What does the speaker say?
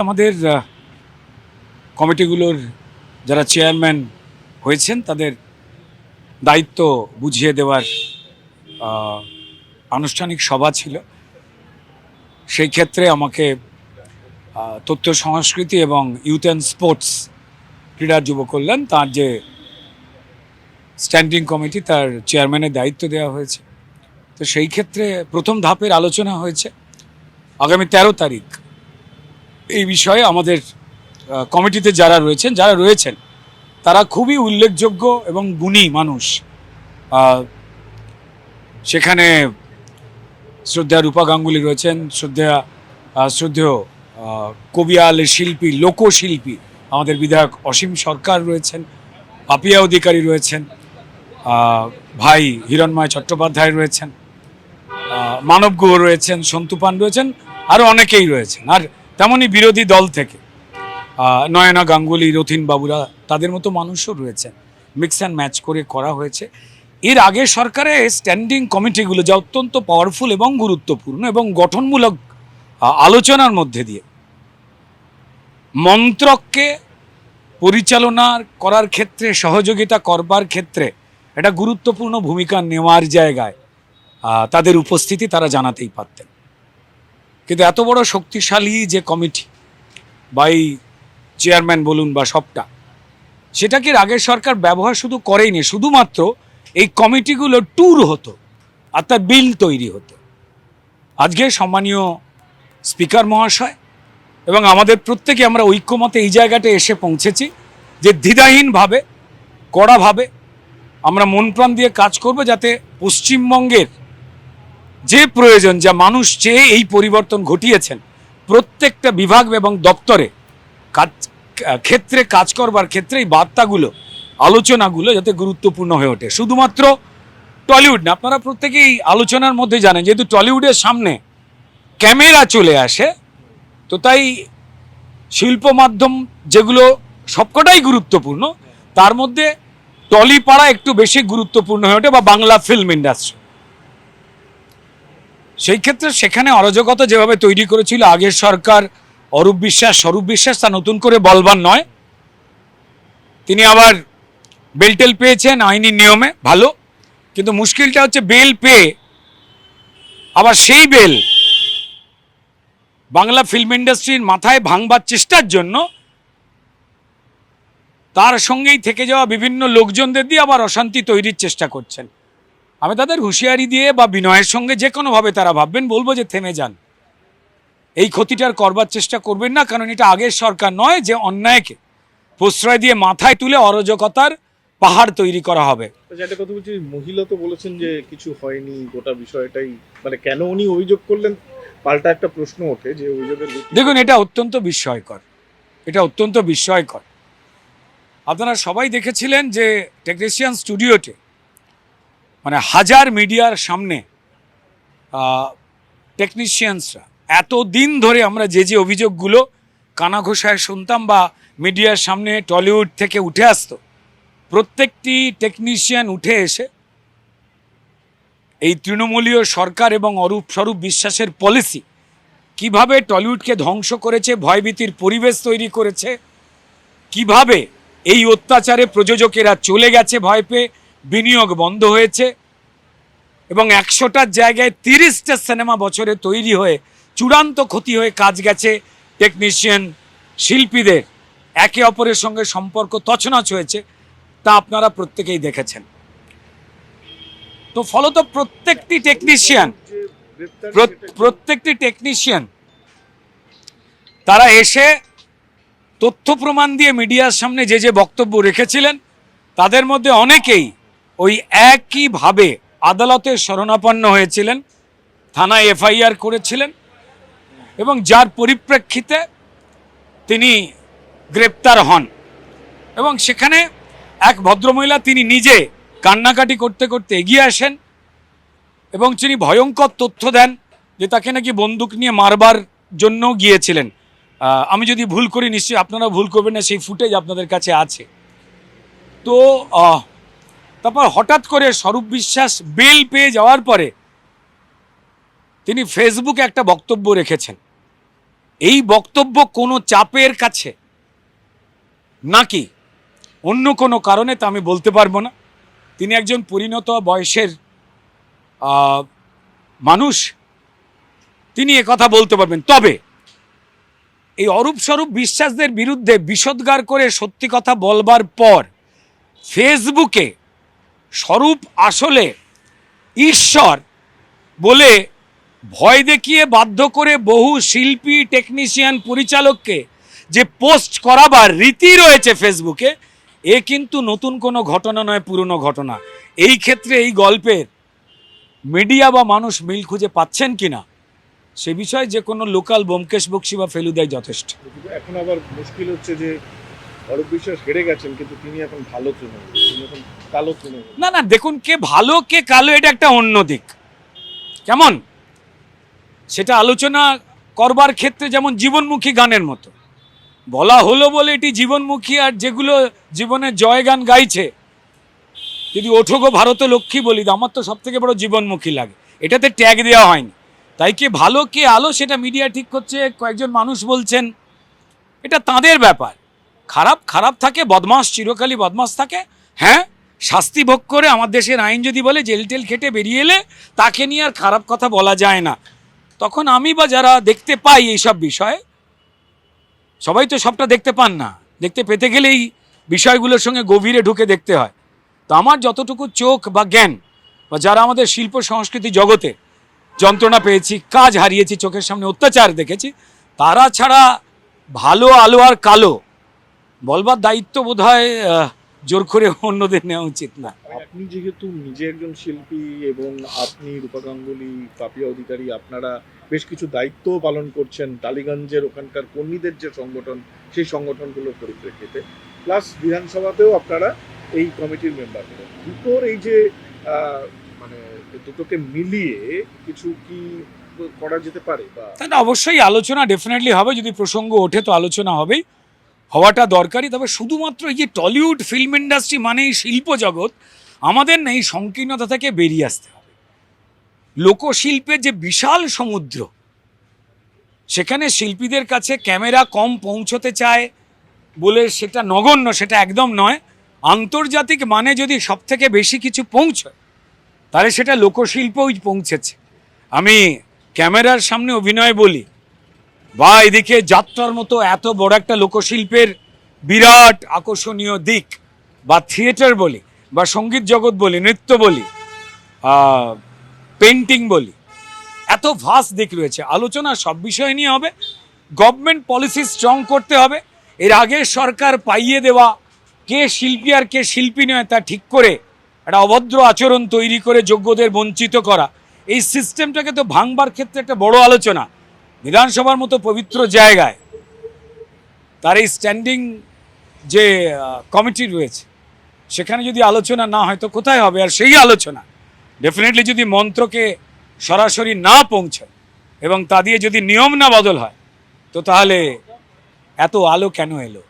আমাদের কমিটিগুলোর যারা চেয়ারম্যান হয়েছেন তাদের দায়িত্ব বুঝিয়ে দেওয়ার আনুষ্ঠানিক সভা ছিল। সেই ক্ষেত্রে আমাকে তথ্য সংস্কৃতি এবং ইউথ অ্যান্ড স্পোর্টস ক্রীড়া যুব কল্যাণ তার যে স্ট্যান্ডিং কমিটি তার চেয়ারম্যানের দায়িত্ব দেওয়া হয়েছে। তো সেই ক্ষেত্রে প্রথম ধাপের আলোচনা হয়েছে আগামী 13 তারিখ। এই বিষয়ে আমাদের কমিটিতে যারা রয়েছেন তারা খুবই উল্লেখযোগ্য এবং গুণী মানুষ। সেখানে শ্রদ্ধেয় রূপা গাঙ্গুলি রয়েছেন, শ্রদ্ধেয় কবিয়াল শিল্পী, লোকশিল্পী আমাদের বিধায়ক অসীম সরকার রয়েছেন, পাপিয়া অধিকারী রয়েছেন, ভাই হিরণময় চট্টোপাধ্যায় রয়েছেন, মানব গুহ রয়েছেন, সন্তু পান রয়েছেন, আরও অনেকেই রয়েছেন। আর তেমনই বিরোধী দল থেকে নয়না গাঙ্গুলি, রথিন বাবুরা, তাদের মতো মানুষও রয়েছেন। মিক্স অ্যান্ড ম্যাচ করে করা হয়েছে। এর আগে সরকারে স্ট্যান্ডিং কমিটিগুলো যা অত্যন্ত পাওয়ারফুল এবং গুরুত্বপূর্ণ এবং গঠনমূলক আলোচনার মধ্যে দিয়ে মন্ত্রককে পরিচালনা করার ক্ষেত্রে, সহযোগিতা করবার ক্ষেত্রে একটা গুরুত্বপূর্ণ ভূমিকা নেওয়ার জায়গায় তাদের উপস্থিতি তারা জানাতেই পারতেন। কিন্তু এত বড় শক্তিশালী যে কমিটি বা এই চেয়ারম্যান বলুন বা সবটা, সেটাকে আগের সরকার ব্যবহার শুধু করেইনি, শুধুমাত্র এই কমিটিগুলো ট্যুর হতো আর তার বিল তৈরি হতো। আজকে সম্মানীয় স্পিকার মহাশয় এবং আমাদের প্রত্যেকে আমরা ঐক্যমতে এই জায়গাটা এসে পৌঁছেছি যে দ্বিধাহীনভাবে, কড়াভাবে আমরা মন প্রাণ দিয়ে কাজ করব, যাতে পশ্চিমবঙ্গের যে প্রয়োজন, যা মানুষ চেয়ে এই পরিবর্তন ঘটিয়েছেন, প্রত্যেকটা বিভাগ এবং দপ্তরে ক্ষেত্রে কাজ করবার ক্ষেত্রে এই বার্তাগুলো, আলোচনাগুলো যাতে গুরুত্বপূর্ণ হয়ে ওঠে। শুধুমাত্র টলিউড না, আপনারা প্রত্যেকেই আলোচনার মধ্যে জানেন, যেহেতু টলিউডের সামনে ক্যামেরা চলে আসে, তো তাই শিল্প মাধ্যম যেগুলো সবকটাই গুরুত্বপূর্ণ, তার মধ্যে টলিপাড়া একটু বেশি গুরুত্বপূর্ণ হয়ে ওঠে, বা বাংলা ফিল্ম ইন্ডাস্ট্রি। সেই ক্ষেত্রে সেখানে অরাজকতা যেভাবে তৈরি করেছিল আগের সরকার, অরূপ বিশ্বাস, স্বরূপ বিশ্বাস, তা নতুন করে বলবার নয়। তিনি আবার বেলটেল পেয়েছেন আইনি নিয়মে, ভালো। কিন্তু মুশকিলটা হচ্ছে বেল পেয়ে আবার সেই বেল বাংলা ফিল্ম ইন্ডাস্ট্রির মাথায় ভাঙবার চেষ্টার জন্য তার সঙ্গেই থেকে যাওয়া বিভিন্ন লোকজনদের দিয়ে আবার অশান্তি তৈরির চেষ্টা করছেন। আমি তাদের হুঁশিয়ারি দিয়ে বা বিনয়ের সঙ্গে যে কোনোভাবে তারা ভাববেন, বলবো যে থেমে যান, এই ক্ষতিটার করবার চেষ্টা করবেন না। কারণ এটা আগের সরকার নয় যে অন্যায়কে প্রশ্রয় দিয়ে মাথায় তুলে অরাজকতার পাহাড় তৈরি করা হবে। একটা কথা বলছি, মহিলা তো বলেছেন যে কিছু হয়নি, গোটা বিষয়টাই মানে কেন উনি অভিযোগ করলেন, পাল্টা একটা প্রশ্ন ওঠে যে অভিযোগের। দেখুন, এটা অত্যন্ত বিস্ময়কর। আপনারা সবাই দেখেছিলেন যে টেকনিশিয়ান স্টুডিওতে মানে হাজার মিডিয়ার সামনে টেকনিশিয়ানসরা এতদিন ধরে আমরা যে অভিযোগগুলো কানাঘোষায় শুনতাম বা মিডিয়ার সামনে টলিউড থেকে উঠে আসতো, প্রত্যেকটি টেকনিশিয়ান উঠে এসে এই তৃণমূলীয় সরকার এবং স্বরূপ বিশ্বাসের পলিসি কিভাবে টলিউডকে ধ্বংস করেছে, ভয়ভীতির পরিবেশ তৈরি করেছে, কিভাবে এই অত্যাচারে প্রযোজকেরা চলে গেছে ভয় পেয়ে, বিনিয়োগ বন্ধ হয়েছে এবং 100টার জায়গায় 30টা সিনেমা বছরে তৈরি হয়ে চূড়ান্ত ক্ষতি হয়ে কাজ গেছে টেকনিশিয়ান শিল্পীদের, একে অপরের সঙ্গে সম্পর্ক তছনছ হয়েছে, তা আপনারা প্রত্যেকেই দেখেছেন। তো ফলত প্রত্যেকটি টেকনিশিয়ান তারা এসে তথ্য প্রমাণ দিয়ে মিডিয়ার সামনে যে বক্তব্য রেখেছিলেন, তাদের মধ্যে অনেকেই ওই একইভাবে আদালতের শরণাপন্ন হয়েছিলেন, থানায় এফআইআর করেছিলেন এবং যার পরিপ্রেক্ষিতে তিনি গ্রেপ্তার হন। এবং সেখানে এক ভদ্রমহিলা, তিনি নিজে কান্নাকাটি করতে করতে এগিয়ে আসেন এবং তিনি ভয়ঙ্কর তথ্য দেন যে তাকে নাকি বন্দুক নিয়ে মারবার জন্য গিয়েছিলেন। আমি যদি ভুল করি, নিশ্চয়ই আপনারা ভুল করবেন না, সেই ফুটেজ আপনাদের কাছে আছে। তো তারপর হঠাৎ করে স্বরূপ বিশ্বাস বেল পেয়ে যাওয়ার পরে তিনি ফেসবুকে একটা বক্তব্য রেখেছেন এই বক্তব্য কোনো চাপের কাছে নাকি অন্য কোনো কারণে তা আমি বলতে পারবো না। তিনি একজন পরিণত বয়সের মানুষ, তিনি কথা বলতে পারবেন। তবে এই অরূপ স্বরূপ বিশ্বাসদের বিরুদ্ধে বিষোদ্গার করে সত্যি কথা বলবার পর ফেসবুকে স্বরূপ আসলে ঈশ্বর বলে ভয় দেখিয়ে বাধ্য করে বহু শিল্পী, টেকনিশিয়ান, পরিচালককে যে পোস্ট করাবার রীতি রয়েছে ফেসবুকে, এ কিন্তু নতুন কোনো ঘটনা নয়, পুরনো ঘটনা। এই ক্ষেত্রে এই গল্পের মিডিয়া বা মানুষ মিল খুঁজে পাচ্ছেন কিনা সে বিষয়ে যে কোনো লোকাল ব্যোমকেশ বক্সী বা ফেলুদাই যথেষ্ট। এখন আবার মুশকিল হচ্ছে যে অরূপ বিশ্বাস হেরে গেছেন, কিন্তু তিনি এখন ভালো তৃণমূল, তিনি এখন কালো তৃণমূল। না না, দেখুন, কে ভালো কে কালো এটা একটা অন্য দিক। কেমন সেটা আলোচনা করবার ক্ষেত্রে যেমন জীবনমুখী গানের মতো বলা হলো বলে এটি জীবনমুখী, আর যেগুলো জীবনের জয় গান গাইছে, যদি ওঠো গো ভারত লক্ষ্মী বলি, আমার তো সব থেকে বড় জীবনমুখী লাগে, এটাতে ট্যাগ দেওয়া হয়নি। তাই কে ভালো কে আলো সেটা মিডিয়া ঠিক করছে, কয়েকজন মানুষ বলছেন, এটা তাদের ব্যাপার। খারাপ খারাপ থাকে, বদমাস চিরকালই বদমাস থাকে। হ্যাঁ, শাস্তি ভোগ করে আমার দেশের আইন যদি বলে জেল টেল খেটে বেরিয়ে এলে তাকে নিয়ে আর খারাপ কথা বলা যায় না। তখন আমি বা যারা দেখতে পাই এইসব বিষয়ে, সবাই তো সবটা দেখতে পান না, দেখতে পেতে গেলেই বিষয়গুলোর সঙ্গে গভীরে ঢুকে দেখতে হয়। তো আমার যতটুকু চোখ বা জ্ঞান, বা যারা আমাদের শিল্প সংস্কৃতি জগতে যন্ত্রণা পেয়েছি, কাজ হারিয়েছি, চোখের সামনে অত্যাচার দেখেছি, তারা ছাড়া ভালো আলো আর কালো বলবার দায়িত্ব বোধহয় জোর করে অন্যদের নেওয়া উচিত না। আপনি যেহেতু নিজে একজন শিল্পী এবং আপনি রূপা গাঙ্গুলি, পাপিয়া অধিকারী, আপনারা বেশ কিছু দায়িত্ব পালন করছেন টালিগঞ্জের ওখানকার কর্মীদের যে সংগঠন, সেই সংগঠনগুলোর পরিপ্রেক্ষিতে, প্লাস বিধানসভাতেও আপনারা এই কমিটির মেম্বার হলেন। দুটোর এই যে মানে দুটোকে মিলিয়ে কিছু কি করা যেতে পারে? বা তাহলে অবশ্যই আলোচনা ডেফিনেটলি হবে, যদি প্রসঙ্গ ওঠে তো আলোচনা হবেই, হওয়াটা দরকারি। তবে শুধুমাত্র এই যে টলিউড ফিল্ম ইন্ডাস্ট্রি মানেই শিল্প জগৎ, আমাদের না এই সংকীর্ণতা থেকে বেরিয়ে আসতে হবে। লোকশিল্পের যে বিশাল সমুদ্র, সেখানে শিল্পীদের কাছে ক্যামেরা কম পৌঁছতে চায় বলে সেটা নগণ্য, সেটা একদম নয়। আন্তর্জাতিক মানে যদি সব থেকে বেশি কিছু পৌঁছয়, তাহলে সেটা লোকশিল্পই পৌঁছেছে। আমি ক্যামেরার সামনে অভিনয় বলি, বা এদিকে যাত্রার মতো এত বড় একটা লোকশিল্পের বিরাট আকর্ষণীয় দিক, বা থিয়েটার বলি, বা সঙ্গীত জগৎ বলি, নৃত্য বলি, পেন্টিং বলি, এত ভাস্ট দিক রয়েছে। আলোচনা সব বিষয় নিয়ে হবে। গভর্নমেন্ট পলিসি স্ট্রং করতে হবে। এর আগে সরকার পাইয়ে দেওয়া কে শিল্পী আর কে শিল্পী নয় তা ঠিক করে একটা অভদ্র আচরণ তৈরি করে যোগ্যদের বঞ্চিত করা, এই সিস্টেমটাকে তো ভাঙবার ক্ষেত্রে একটা বড় আলোচনা। বিধানসভার মতো পবিত্র জায়গায় তার এই স্ট্যান্ডিং যে কমিটি রয়েছে, সেখানে যদি আলোচনা না হয় তো কোথায় হবে? আর সেই আলোচনা ডেফিনেটলি যদি মন্ত্রকে সরাসরি না পৌঁছায় এবং তা দিয়ে যদি নিয়ম না বদল হয়, তো তাহলে এত আলো কেন এলো?